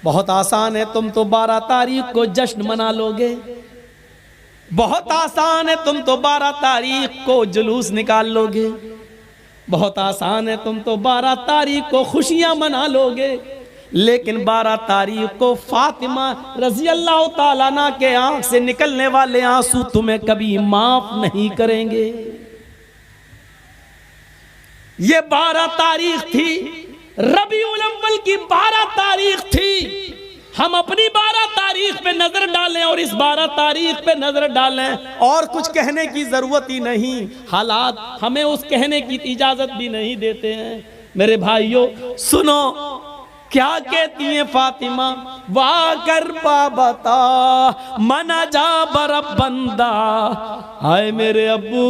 بہت آسان ہے، تم تو 12 تاریخ کو جشن منا لو گے، بہت آسان ہے، تم تو 12 تاریخ کو جلوس نکال لو گے، بہت آسان ہے، تم تو 12 تاریخ کو خوشیاں منا لو گے، لیکن 12 تاریخ کو فاطمہ رضی اللہ تعالیٰ عنہ کے آنکھ سے نکلنے والے آنسو تمہیں کبھی معاف نہیں کریں گے۔ یہ 12 تاریخ تھی، ربیع الاول کی 12 تاریخ تھی۔ ہم اپنی 12 تاریخ پہ نظر ڈالیں اور اس 12 تاریخ پہ نظر ڈالیں، اور کچھ کہنے کی ضرورت ہی نہیں، حالات ہمیں اس کہنے کی اجازت بھی نہیں دیتے ہیں۔ میرے بھائیوں سنو کیا کہتی ہیں فاطمہ، وا کر بابتا منا جا برب بندہ، ہائے میرے ابو،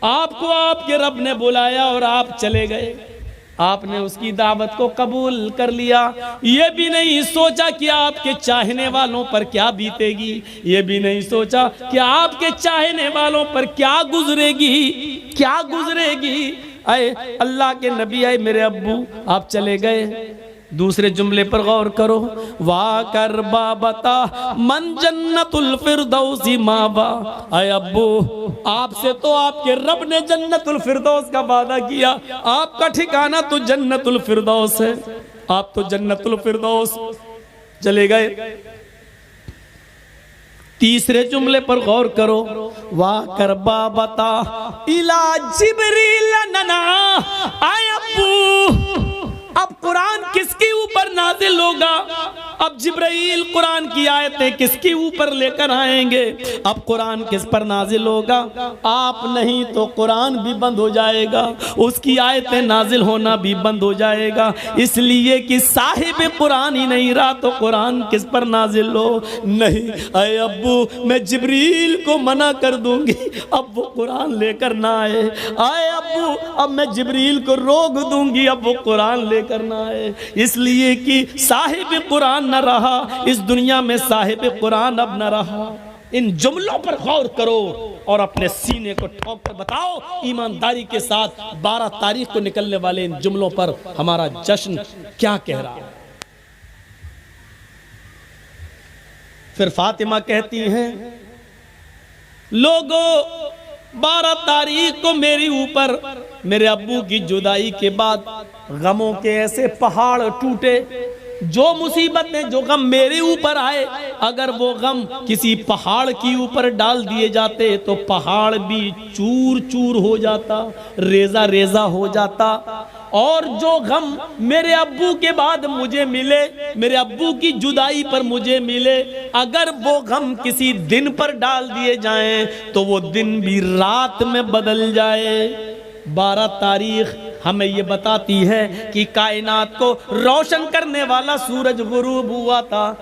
آپ کو آپ کے رب نے بلایا اور آپ چلے گئے، آپ نے اس کی دعوت کو قبول کر لیا، یہ بھی نہیں سوچا کہ آپ کے چاہنے والوں پر کیا بیتے گی، یہ بھی نہیں سوچا کہ آپ کے چاہنے والوں پر کیا گزرے گی، کیا گزرے گی۔ اے اللہ کے نبی، اے میرے ابو، آپ چلے گئے۔ دوسرے جملے پر غور کرو، وا کر بابتا من جنت الفردوس مابا، اے ابو آپ سے تو آپ کے رب نے جنت الفردوس کا وعدہ کیا، آپ کا ٹھکانہ تو جنت الفردوس ہے، آپ تو جنت الفردوس چلے گئے۔ تیسرے جملے پر غور کرو، وا کر بابتا الا جبریل ننا، اے ابو اب قرآن کس کے اوپر نازل ہوگا، اب جبرائیل قرآن کی آیتیں کس کے اوپر لے کر آئیں گے، اب قرآن کس پر نازل ہوگا، آپ نہیں تو قرآن بھی بند ہو جائے گا، اس کی آیتیں نازل ہونا بھی بند ہو جائے گا، اس لیے کہ صاحب قرآن ہی نہیں رہا تو قرآن کس پر نازل ہو، نہیں اے ابو میں جبریل کو منع کر دوں گی، اب وہ قرآن لے کر نہ آئے، اے ابو اب میں جبریل کو روک دوں گی، اب وہ قرآن لے کرنا ہے، اس لیے کہ صاحب قرآن نہ رہا اس دنیا میں، صاحب قرآن اب نہ رہا۔ ان جملوں پر غور کرو اور اپنے سینے کو ٹھوک کر بتاؤ ایمانداری کے ساتھ 12 تاریخ کو نکلنے والے ان جملوں پر ہمارا جشن کیا کہہ رہا ہے۔ پھر فاطمہ کہتی ہیں، لوگو 12 تاریخ کو میری اوپر میرے ابو کی جدائی کے بعد غموں کے ایسے پہاڑ ٹوٹے، جو مصیبتیں جو غم میرے اوپر آئے، اگر وہ غم کسی پہاڑ کی اوپر ڈال دیے جاتے تو پہاڑ بھی چور چور ہو جاتا، ریزہ ریزہ ہو جاتا، اور جو غم میرے ابو کے بعد مجھے ملے، میرے ابو کی جدائی پر مجھے ملے، اگر وہ غم کسی دن پر ڈال دیے جائیں تو وہ دن بھی رات میں بدل جائے۔ 12 تاریخ ہمیں یہ بتاتی ہے کہ کائنات کو روشن کرنے والا سورج غروب ہوا تھا،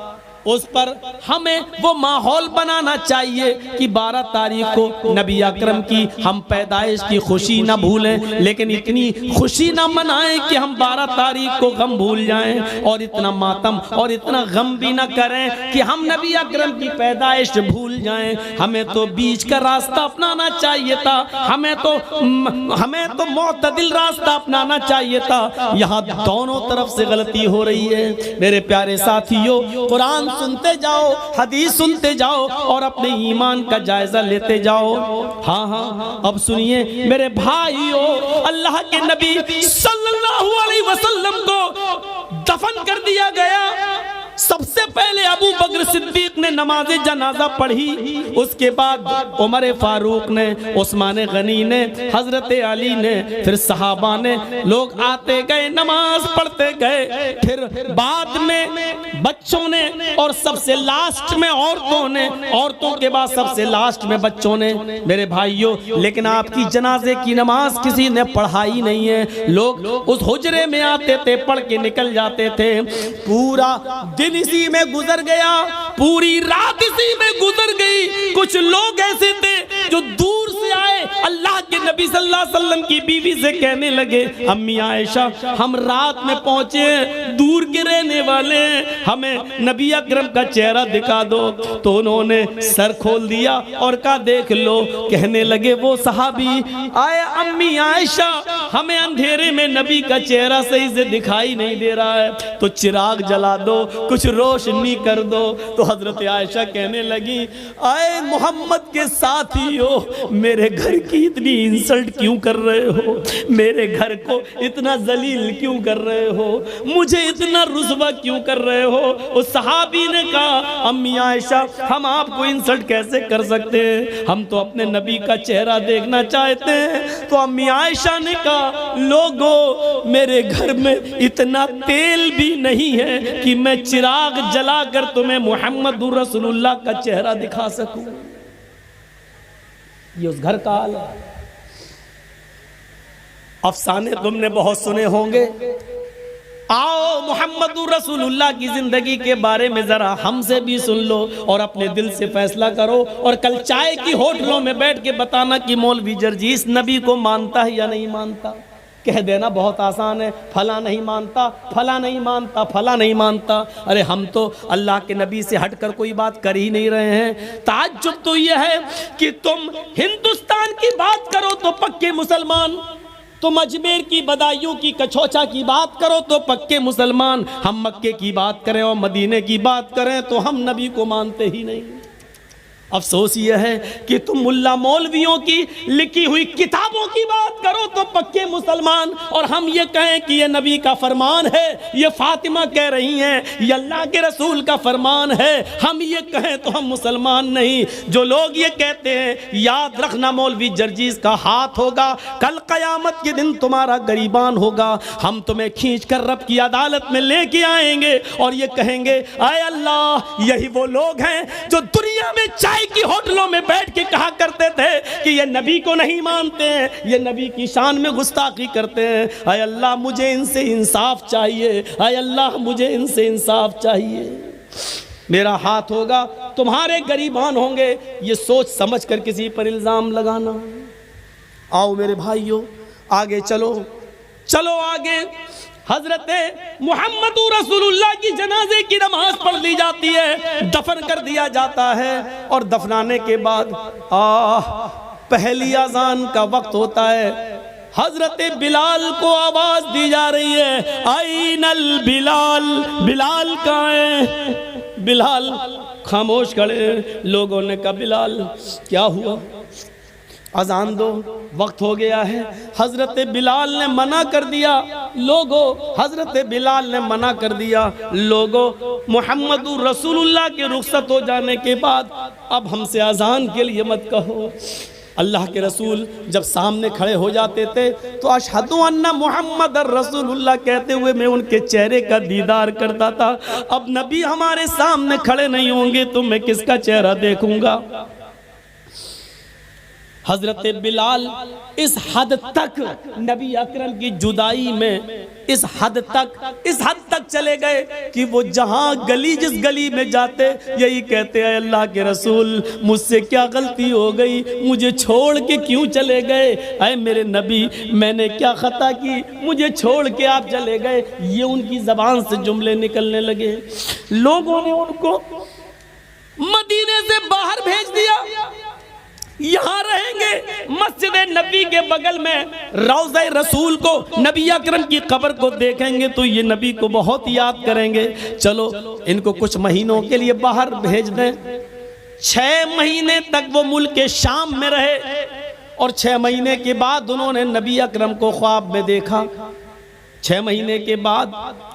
اس پر ہمیں وہ ماحول بنانا چاہیے کہ 12 تاریخ کو نبی اکرم کی ہم پیدائش کی خوشی نہ بھولیں، لیکن اتنی خوشی نہ منائیں کہ ہم 12 تاریخ کو غم بھول جائیں، اور اتنا ماتم اور اتنا غم بھی نہ کریں کہ ہم نبی اکرم کی پیدائش بھول جائیں۔ ہمیں تو بیچ کا راستہ اپنانا چاہیے تھا، ہمیں تو معتدل راستہ اپنانا چاہیے تھا، یہاں دونوں طرف سے غلطی ہو رہی ہے۔ میرے پیارے ساتھیوں، قرآن سنتے جاؤ، حدیث سنتے جاؤ اور اپنے ایمان کا جائزہ لیتے جاؤ۔ ہاں اب سنیے میرے بھائیو، اللہ کے نبی صلی اللہ علیہ وسلم کو دفن کر دیا گیا، سب سے پہلے ابو بکر صدیق نے نماز جنازہ پڑھی، اس کے بعد عمر فاروق نے، عثمان غنی نے، حضرت علی نے، پھر صحابہ نے، لوگ آتے گئے نماز پڑھتے گئے، پھر بعد میں بچوں نے، اور سب سے لاسٹ میں عورتوں نے، عورتوں کے بعد سب سے لاسٹ میں بچوں نے۔ میرے بھائیوں لیکن آپ کی جنازے کی نماز کسی نے پڑھائی نہیں ہے، لوگ اس حجرے میں آتے تھے، پڑھ کے نکل جاتے تھے، پورا دن اسی میں گزر گیا، پوری رات اسی میں گزر گئی۔ کچھ لوگ ایسے تھے جو دور سے آئے، اللہ کے نبی صلی اللہ علیہ وسلم کی بیوی سے کہنے لگے، امی عائشہ ہم رات میں پہنچے، دور کے رہنے والے ہیں, ہمیں نبی اکرم کا چہرہ دکھا دو. تو انہوں نے سر کھول دیا اور کہا دیکھ لو. کہنے لگے وہ صحابی, آئے امی عائشہ ہمیں اندھیرے میں نبی کا چہرہ صحیح سے دکھائی نہیں دے رہا ہے, تو چراغ جلا دو, کچھ روشنی کر دو. تو حضرت عائشہ کہنے لگی آئے محمد کے ساتھی ہو, میرے گھر کی اتنی انسلٹ کیوں کر رہے ہو, میرے گھر کو اتنا ذلیل کیوں کر رہے ہو, مجھے اتنا رسوا کیوں کر رہے ہو. اس صحابی نے کہا امی عائشہ ہم آپ کو انسلٹ کیسے کر سکتے ہیں, ہم تو اپنے نبی کا چہرہ دیکھنا چاہتے ہیں. تو امی عائشہ نے کہا لوگو میرے گھر میں اتنا تیل بھی نہیں ہے کہ میں چراغ جلا کر تمہیں محمد رسول اللہ کا چہرہ دکھا سکوں. یہ اس گھر کا حال ہے. افسانے تم نے بہت سنے ہوں گے, آؤ محمد رسول اللہ کی زندگی کے بارے میں ذرا ہم سے بھی سن لو اور اپنے دل سے فیصلہ کرو, اور کل چائے کی ہوٹلوں میں بیٹھ کے بتانا کہ مولوی جرجیس نبی کو مانتا ہے یا نہیں مانتا. کہہ دینا بہت آسان ہے, فلاں نہیں مانتا, فلاں نہیں مانتا, فلاں نہیں مانتا. ارے ہم تو اللہ کے نبی سے ہٹ کر کوئی بات کر ہی نہیں رہے ہیں. تعجب تو یہ ہے کہ تم ہندوستان کی بات کرو تو پکے مسلمان, تم اجمیر کی بدایوں کی کچھوچا کی بات کرو تو پکے مسلمان, ہم مکے کی بات کریں اور مدینے کی بات کریں تو ہم نبی کو مانتے ہی نہیں. افسوس یہ ہے کہ تم ملا مولویوں کی لکھی ہوئی کتابوں کی بات کرو تو پکے مسلمان, اور ہم یہ کہیں کہ یہ نبی کا فرمان ہے, یہ فاطمہ کہہ رہی ہیں یہ اللہ کے رسول کا فرمان ہے, ہم یہ کہیں تو ہم مسلمان نہیں. جو لوگ یہ کہتے ہیں یاد رکھنا مولوی جرجیس کا ہاتھ ہوگا, کل قیامت کے دن تمہارا گریبان ہوگا, ہم تمہیں کھینچ کر رب کی عدالت میں لے کے آئیں گے اور یہ کہیں گے اے اللہ یہی وہ لوگ ہیں جو دنیا میں چاہے کی ہوٹلوں میں بیٹھ کے کہا کرتے تھے کہ یہ نبی کو نہیں مانتے ہیں, یہ نبی کی شان میں گستاخی کرتے ہیں. اے اللہ مجھے ان سے انصاف چاہیے, اے اللہ مجھے ان سے انصاف چاہیے. میرا ہاتھ ہوگا تمہارے گریبان ہوں گے, یہ سوچ سمجھ کر کسی پر الزام لگانا. آؤ میرے بھائیو آگے چلو, چلو آگے. حضرت محمد رسول اللہ کی جنازے کی نماز پڑھ لی جاتی ہے, دفن کر دیا جاتا ہے, اور دفنانے کے بعد پہلی اذان کا وقت ہوتا ہے. حضرت بلال کو آواز دی جا رہی ہے آئین البلال, بلال کہاں ہے. بلال خاموش کھڑے. لوگوں نے کہا بلال کیا ہوا, اذان دو, وقت ہو گیا ہے. حضرت بلال نے منع کر دیا. لوگو حضرت بلال نے منع کر دیا. لوگو محمد رسول اللہ کے رخصت ہو جانے کے بعد اب ہم سے اذان کے لیے مت کہو. اللہ کے رسول جب سامنے کھڑے ہو جاتے تھے تو اشہد ان محمد رسول اللہ کہتے ہوئے میں ان کے چہرے کا دیدار کرتا تھا. اب نبی ہمارے سامنے کھڑے نہیں ہوں گے تو میں کس کا چہرہ دیکھوں گا. حضرت بلال اس حد تک نبی اکرم کی جدائی میں اس حد تک چلے گئے کہ وہ جہاں گلی جس گلی میں جاتے یہی کہتے ہیں اللہ کے رسول مجھ سے کیا غلطی ہو گئی, مجھے چھوڑ کے کیوں چلے گئے, اے میرے نبی میں نے کیا خطا کی, مجھے چھوڑ کے آپ چلے گئے. یہ ان کی زبان سے جملے نکلنے لگے. لوگوں نے ان کو مدینے سے باہر بھیج دیا, یہاں رہیں گے. مسجد نبی کے بغل میں روضہ رسول کو, نبی اکرم کی قبر کو دیکھیں گے تو یہ نبی کو بہت یاد کریں گے. چلو ان کو کچھ مہینوں کے لیے باہر بھیج دیں. 6 مہینے تک وہ ملک شام میں رہے, اور 6 مہینے کے بعد انہوں نے نبی اکرم کو خواب میں دیکھا. 6 مہینے کے بعد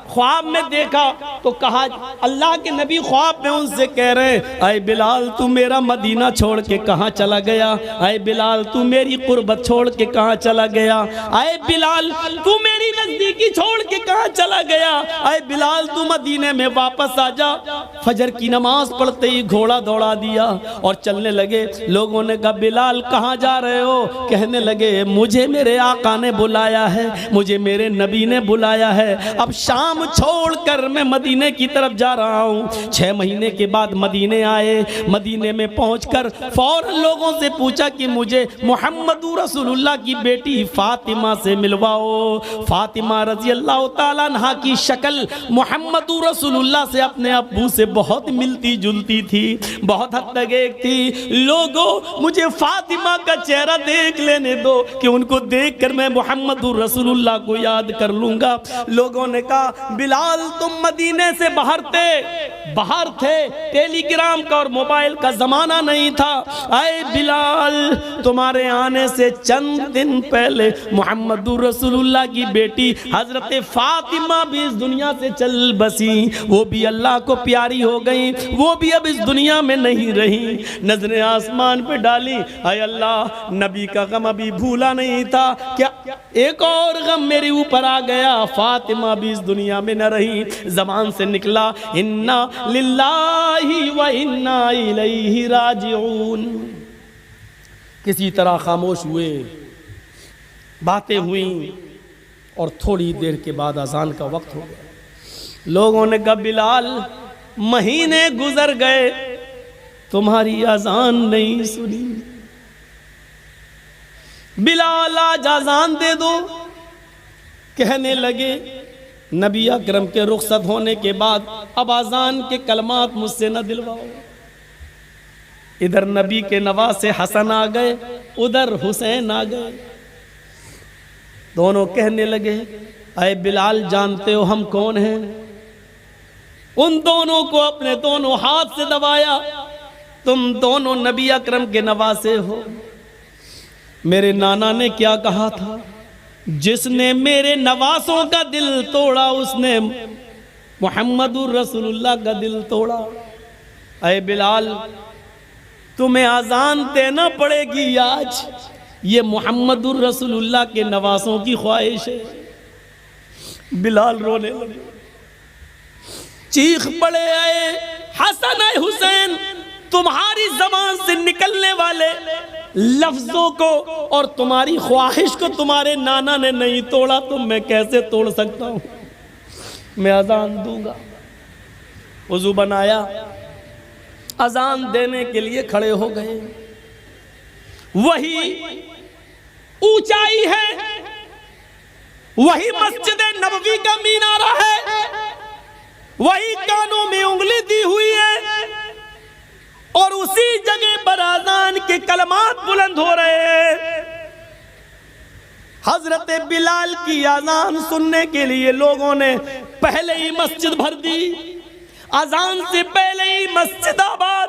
خواب میں دیکھا تو کہا, اللہ کے نبی خواب میں ان سے کہہ رہے ہیں اے بلال تو میرا مدینہ چھوڑ کے کہاں چلا گیا, اے بلال تو میری قربت چھوڑ کے کہاں چلا گیا, اے بلال تو میری نزدیکی چھوڑ کے کہاں چلا گیا, اے بلال تو مدینے میں واپس آ جا. فجر کی نماز پڑھتے ہی گھوڑا دوڑا دیا اور چلنے لگے. لوگوں نے کہا بلال کہاں جا رہے ہو؟ کہنے لگے مجھے میرے آقا نے بلایا ہے, مجھے میرے نبی نے بلایا ہے, اب شام چھوڑ کر میں مدینے کی طرف جا رہا ہوں. 6 مہینے کے بعد مدینے آئے. مدینے میں پہنچ کر فوراً لوگوں سے پوچھا کہ مجھے محمد رسول اللہ کی بیٹی فاطمہ سے ملواؤ. فاطمہ رضی اللہ تعالیٰ عنہ کی شکل محمد رسول اللہ سے اپنے ابو سے بہت ملتی جلتی تھی, بہت حد تک ایک تھی. لوگوں مجھے فاطمہ کا چہرہ دیکھ لینے دو کہ ان کو دیکھ کر میں محمد رسول اللہ کو یاد کر لوں گا. لوگوں نے کہا بلال تم مدینے سے باہر تھے, ٹیلی گرام کا اور موبائل کا زمانہ نہیں تھا. اے بلال تمہارے آنے سے چند دن پہلے محمد رسول اللہ کی بیٹی حضرت فاطمہ بھی اس دنیا سے چل بسی, وہ بھی اللہ کو پیاری ہو گئی, وہ بھی اب اس دنیا میں نہیں رہی. نظریں آسمان پہ ڈالی, اے اللہ نبی کا غم ابھی بھولا نہیں تھا, کیا ایک اور غم میرے اوپر آ گیا, فاطمہ بھی اس دنیا میں نہ رہی. زبان سے نکلا انا للہ و انا الیہ راجعون. کسی طرح خاموش ہوئے, باتیں ہوئیں اور تھوڑی دیر کے بعد اذان کا وقت ہو گیا. لوگوں نے کہا بلال مہینے گزر گئے تمہاری اذان نہیں سنی, بلال آج اذان دے دو. کہنے لگے نبی اکرم کے رخصت ہونے کے بعد اب اذان کے کلمات مجھ سے نہ دلواؤ. ادھر نبی کے نواسے حسن آ گئے, ادھر حسین آ گئے. دونوں کہنے لگے اے بلال جانتے ہو ہم کون ہیں؟ ان دونوں کو اپنے دونوں ہاتھ سے دبایا, تم دونوں نبی اکرم کے نواسے ہو. میرے نانا نے کیا کہا تھا, جس نے میرے نواسوں کا دل توڑا اس نے محمد رسول اللہ کا دل توڑا. اے بلال تمہیں اذان دینا پڑے گی آج, یہ محمد رسول اللہ کے نواسوں کی خواہش ہے. بلال رونے لگے, چیخ پڑے اے حسن اے حسین, تمہاری زبان سے نکلنے والے لفظوں کو اور تمہاری خواہش کو تمہارے نانا نے نہیں توڑا تو میں کیسے توڑ سکتا ہوں؟ میں اذان دوں گا. وضو بنایا, اذان دینے کے لیے کھڑے ہو گئے. وہی اونچائی ہے, وہی مسجد نبوی کا مینارہ ہے, وہی کانوں میں انگلی دی ہوئی ہے, اور اسی جگہ پر اذان کے کلمات بلند ہو رہے ہیں. حضرت بلال کی اذان سننے کے لیے لوگوں نے پہلے ہی مسجد بھر دی. اذان سے پہلے ہی مسجد آباد,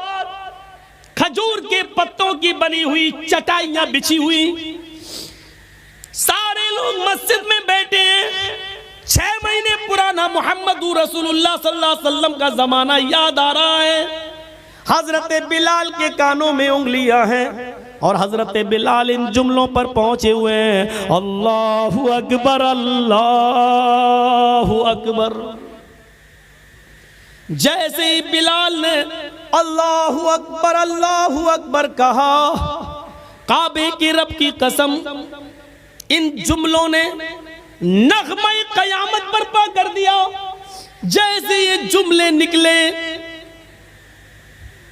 کھجور کے پتوں کی بنی ہوئی چٹائیاں بچھی ہوئی, سارے لوگ مسجد میں بیٹھے ہیں. 6 مہینے پرانا محمد رسول اللہ صلی اللہ علیہ وسلم کا زمانہ یاد آ رہا ہے. حضرت بلال کے کانوں میں انگلیاں ہیں اور حضرت بلال ان جملوں پر پہنچے ہوئے ہیں, اللہ اکبر اللہ اکبر. جیسے ہی بلال نے اللہ اکبر کہا, کعبے کی رب کی قسم ان جملوں نے نغمہ قیامت برپا کر دیا. جیسے یہ جملے نکلے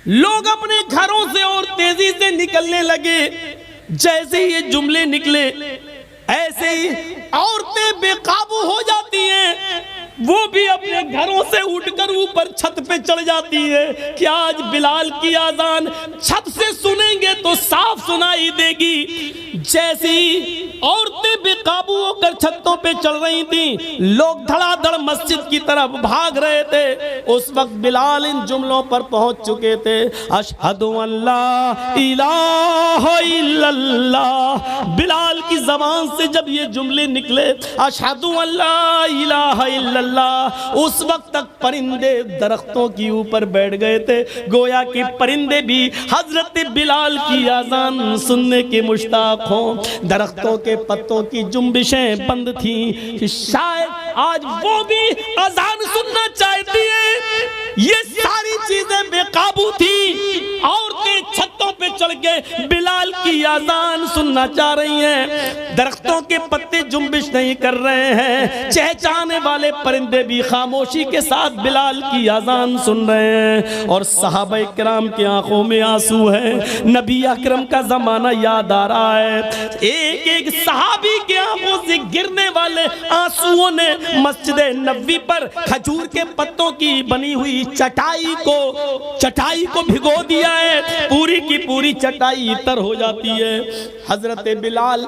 لوگ اپنے گھروں سے اور تیزی سے نکلنے لگے. جیسے یہ جملے نکلے ایسے ہی عورتیں بے قابو ہو جاتی ہیں, وہ بھی اپنے گھروں سے اٹھ کر اوپر چھت پہ چڑھ جاتی ہے کہ آج بلال کی اذان چھت سے سنیں گے تو صاف سنائی دے گی. جیسی عورتیں بے قابو ہو کر چھتوں پہ چڑھ رہی تھیں, لوگ دھڑا دھڑ مسجد کی طرف بھاگ رہے تھے. اس وقت بلال ان جملوں پر پہنچ چکے تھے, اشہد ان لا الہ الا اللہ. بلال کی زبان سے جب یہ جملے نکلے اشہد ان لا الہ الا اللہ, اس وقت تک پرندے درختوں کی اوپر بیٹھ گئے تھے. گویا کہ پرندے بھی حضرت بلال کی اذان سننے کے مشتاق ہوں. درختوں کے پتوں کی جنبشیں بند تھیں کہ شاید آج وہ بھی اذان سننا چاہتی ہیں. یہ ساری جگہ بلال کی اذان سننا چاہ رہی ہیں، درختوں کے پتے جنبش نہیں کر رہے ہیں، چہچانے والے پرندے بھی خاموشی کے ساتھ بلال کی اذان سن رہے ہیں، اور صحابہ کرام کی آنکھوں میں آنسو ہے، نبی اکرم کا زمانہ یاد آ رہا ہے۔ ایک ایک صحابی کے آنکھوں سے گرنے والے آنسوؤں نے مسجد نبوی پر کھجور کے پتوں کی بنی ہوئی چٹائی کو بھگو دیا ہے، پوری کی پوری چٹائی تر ہو جاتی ہے۔ حضرت بلال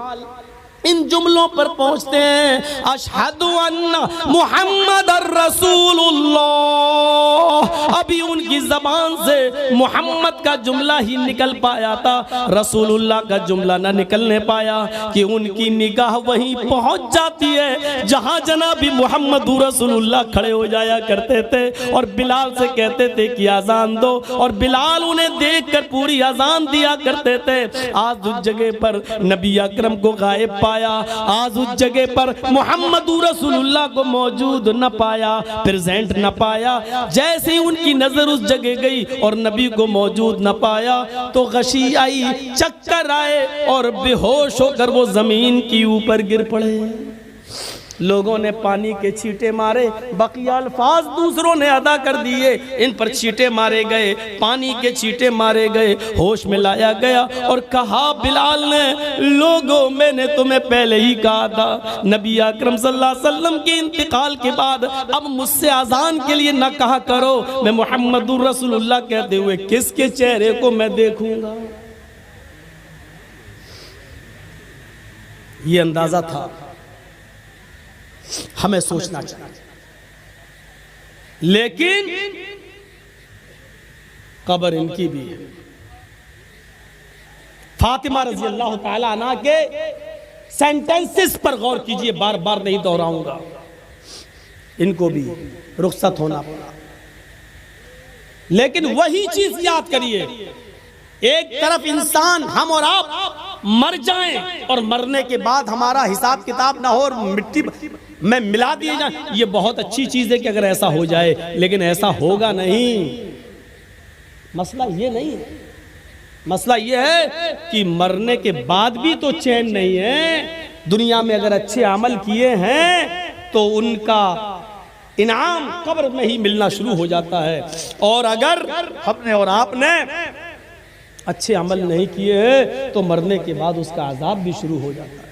ان جملوں پر پہنچتے ہیں، اشہد ان محمد الرسول اللہ، ابھی ان کی زبان سے محمد کا جملہ ہی نکل پایا تھا، رسول اللہ کا جملہ نہ نکلنے پایا کہ ان کی نگاہ وہیں پہنچ جاتی ہے جہاں جناب محمد رسول اللہ کھڑے ہو جایا کرتے تھے اور بلال سے کہتے تھے کہ اذان دو، اور بلال انہیں دیکھ کر پوری اذان دیا کرتے تھے۔ آج اس جگہ پر نبی اکرم کو غائب پایا، آج اس جگہ پر محمد رسول اللہ کو موجود نہ پایا، پریزنٹ نہ پایا۔ جیسے ہی ان کی نظر اس جگہ گئی اور نبی کو موجود نہ پایا تو غشی آئی، چکر آئے اور بے ہوش ہو کر وہ زمین کی اوپر گر پڑے۔ لوگوں نے پانی کے چھینٹے مارے، بقیہ الفاظ دوسروں نے ادا کر دیے، ان پر چھینٹے مارے گئے، پانی کے چھینٹے مارے گئے، ہوش میں لایا گیا اور کہا بلال نے، لوگوں میں نے تمہیں پہلے ہی کہا تھا، نبی اکرم صلی اللہ علیہ وسلم کے انتقال کے بعد اب مجھ سے اذان کے لیے نہ کہا کرو، میں محمد رسول اللہ کہتے ہوئے کس کے چہرے کو میں دیکھوں گا۔ یہ اندازہ تھا، ہمیں سوچنا چاہیے، لیکن قبر ان کی بھی ہے۔ فاطمہ رضی اللہ تعالیٰ عنہ کے سینٹنسز پر غور کیجئے، بار بار نہیں دہراؤں گا، ان کو بھی رخصت ہونا پڑا، لیکن وہی چیز یاد کریے، ایک طرف انسان ہم اور آپ مر جائیں اور مرنے کے بعد ہمارا حساب کتاب نہ ہو اور مٹی میں ملا دیے جائیں، یہ بہت اچھی چیز ہے کہ اگر ایسا ہو جائے، لیکن ایسا ہوگا نہیں۔ مسئلہ یہ نہیں ہے، مسئلہ یہ ہے کہ مرنے کے بعد بھی تو چین نہیں ہے۔ دنیا میں اگر اچھے عمل کیے ہیں تو ان کا انعام قبر میں ہی ملنا شروع ہو جاتا ہے، اور اگر ہم نے اور آپ نے اچھے عمل نہیں کیے تو مرنے کے بعد اس کا عذاب بھی شروع ہو جاتا ہے۔